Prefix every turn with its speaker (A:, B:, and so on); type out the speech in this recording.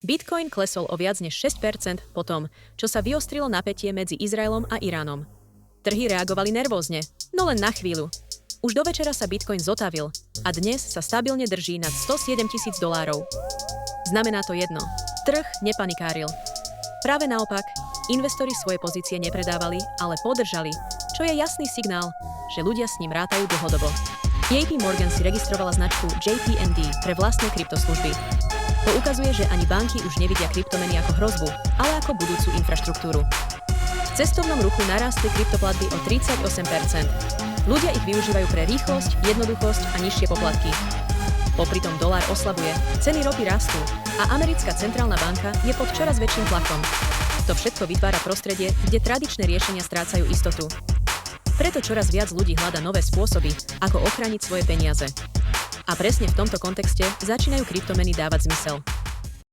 A: Bitcoin klesol o viac než 6% po tom, čo sa vyostrilo napätie medzi Izraelom a Iránom. Trhy reagovali nervózne, no len na chvíľu. Už do večera sa Bitcoin zotavil a dnes sa stabilne drží nad $107 000. Znamená to jedno. Trh nepanikáril. Práve naopak, investori svoje pozície nepredávali, ale podržali, čo je jasný signál, že ľudia s ním rátajú dlhodobo. JP Morgan si registrovala značku JPMD pre vlastné kryptoslužby. To ukazuje, že ani banky už nevidia kryptomeny ako hrozbu, ale ako budúcu infraštruktúru. V cestovnom ruchu narástli kryptoplatby o 38%. Ľudia ich využívajú pre rýchlosť, jednoduchosť a nižšie poplatky. Popritom dolár oslabuje, ceny ropy rastú a americká centrálna banka je pod čoraz väčším tlakom. To všetko vytvára prostredie, kde tradičné riešenia strácajú istotu. Preto čoraz viac ľudí hľadá nové spôsoby, ako ochrániť svoje peniaze. A presne v tomto kontexte začínajú kryptomeny dávať zmysel.